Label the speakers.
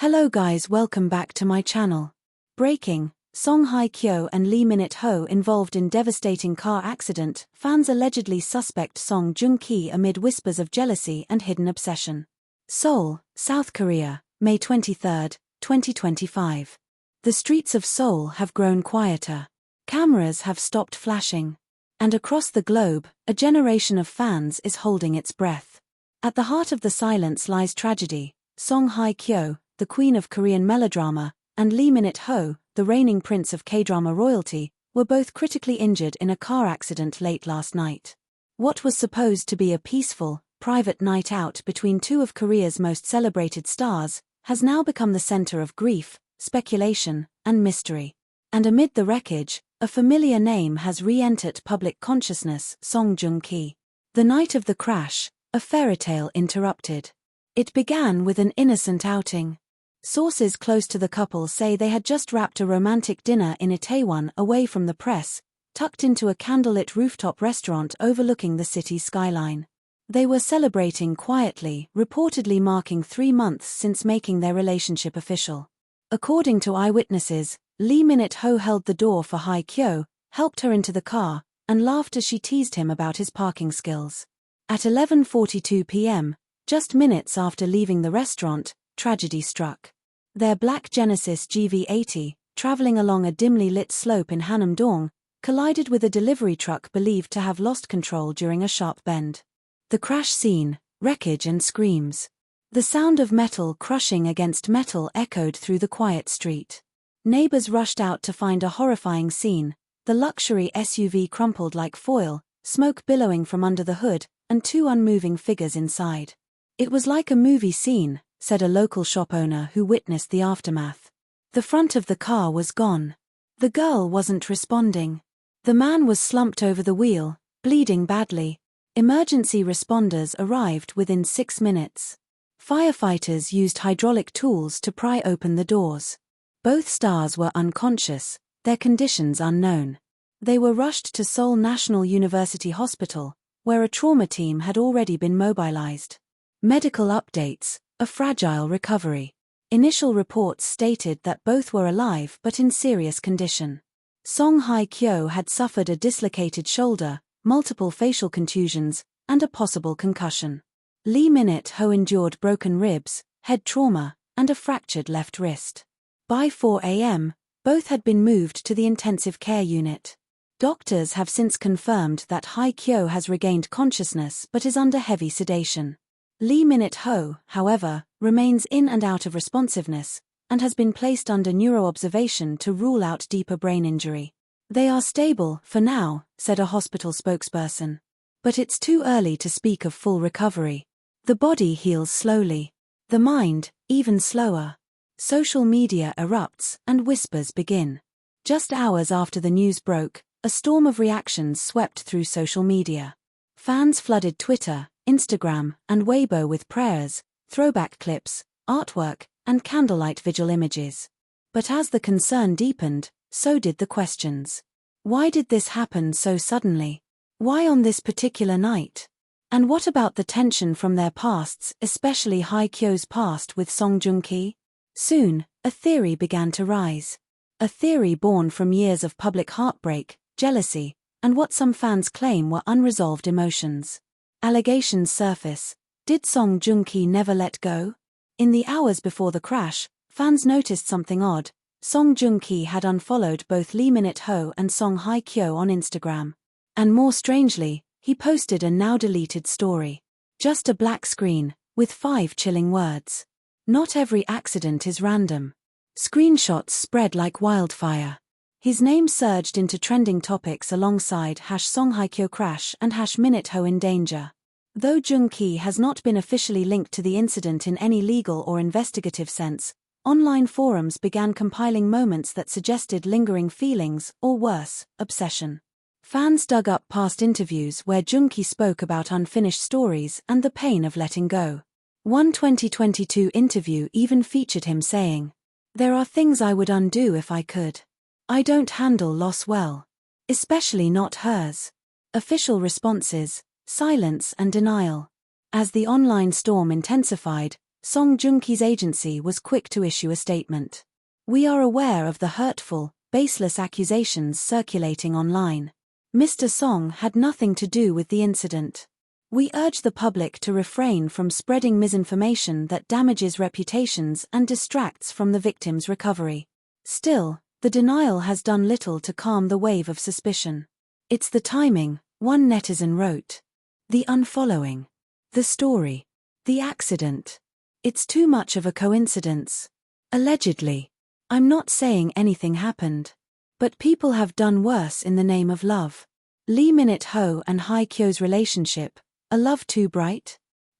Speaker 1: Hello guys, welcome back to my channel. Breaking: Song Hye-kyo and Lee Min-ho involved in devastating car accident. Fans allegedly suspect Song Joong-ki amid whispers of jealousy and hidden obsession. Seoul, South Korea, May 23, 2025. The streets of Seoul have grown quieter. Cameras have stopped flashing. And across the globe, a generation of fans is holding its breath. At the heart of the silence lies tragedy. Song Hye-kyo, the queen of Korean melodrama, and Lee Min-ho, the reigning prince of K-drama royalty, were both critically injured in a car accident late last night. What was supposed to be a peaceful, private night out between two of Korea's most celebrated stars has now become the center of grief, speculation, and mystery. And amid the wreckage, a familiar name has re-entered public consciousness: Song Joong-ki. The night of the crash, a fairy tale interrupted. It began with an innocent outing. Sources close to the couple say they had just wrapped a romantic dinner in Itaewon away from the press, tucked into a candlelit rooftop restaurant overlooking the city's skyline. They were celebrating quietly, reportedly marking 3 months since making their relationship official. According to eyewitnesses, Lee Min-ho held the door for Hye-kyo, helped her into the car, and laughed as she teased him about his parking skills. At 11:42 p.m., just minutes after leaving the restaurant, tragedy struck. Their black Genesis GV80, traveling along a dimly lit slope in Hanam-dong, collided with a delivery truck believed to have lost control during a sharp bend. The crash scene: wreckage and screams. The sound of metal crushing against metal echoed through the quiet street. Neighbors rushed out to find a horrifying scene: the luxury SUV crumpled like foil, smoke billowing from under the hood, and 2 unmoving figures inside. "It was like a movie scene," said a local shop owner who witnessed the aftermath. The front of the car was gone. The girl wasn't responding. The man was slumped over the wheel, bleeding badly. Emergency responders arrived within 6 minutes. Firefighters used hydraulic tools to pry open the doors. Both stars were unconscious, their conditions unknown. They were rushed to Seoul National University Hospital, where a trauma team had already been mobilized. Medical updates: a fragile recovery. Initial reports stated that both were alive but in serious condition. Song Hye-kyo had suffered a dislocated shoulder, multiple facial contusions, and a possible concussion. Lee Min-ho endured broken ribs, head trauma, and a fractured left wrist. By 4 a.m., both had been moved to the intensive care unit. Doctors have since confirmed that Hye-kyo has regained consciousness but is under heavy sedation. Lee Min-ho, however, remains in and out of responsiveness, and has been placed under neuroobservation to rule out deeper brain injury. "They are stable for now," said a hospital spokesperson. But it's too early to speak of full recovery. The body heals slowly. The mind, even slower. Social media erupts and whispers begin. Just hours after the news broke, a storm of reactions swept through social media. Fans flooded Twitter, Instagram, and Weibo with prayers, throwback clips, artwork, and candlelight vigil images. But as the concern deepened, so did the questions. Why did this happen so suddenly? Why on this particular night? And what about the tension from their pasts, especially Hye-kyo's past with Song Joong-ki? Soon, a theory began to rise. A theory born from years of public heartbreak, jealousy, and what some fans claim were unresolved emotions. Allegations surface. Did Song Joong-ki never let go? In the hours before the crash, fans noticed something odd. Song Joong-ki had unfollowed both Lee Min-ho and Song Hye-kyo on Instagram. And more strangely, he posted a now-deleted story. Just a black screen, with 5 chilling words. "Not every accident is random." Screenshots spread like wildfire. His name surged into trending topics alongside #Song Hye-kyo crash and #Min-ho in danger. Though Joong-ki has not been officially linked to the incident in any legal or investigative sense, online forums began compiling moments that suggested lingering feelings, or worse, obsession. Fans dug up past interviews where Joong-ki spoke about unfinished stories and the pain of letting go. One 2022 interview even featured him saying, "There are things I would undo if I could. I don't handle loss well. Especially not hers." Official responses: silence and denial. As the online storm intensified, Song Joong-ki's agency was quick to issue a statement. "We are aware of the hurtful, baseless accusations circulating online. Mr. Song had nothing to do with the incident. We urge the public to refrain from spreading misinformation that damages reputations and distracts from the victim's recovery." Still, the denial has done little to calm the wave of suspicion. "It's the timing," one netizen wrote. "The unfollowing. The story. The accident. It's too much of a coincidence. Allegedly. I'm not saying anything happened. But people have done worse in the name of love." Lee Minute-ho and Hae Kyo's relationship, a love too bright?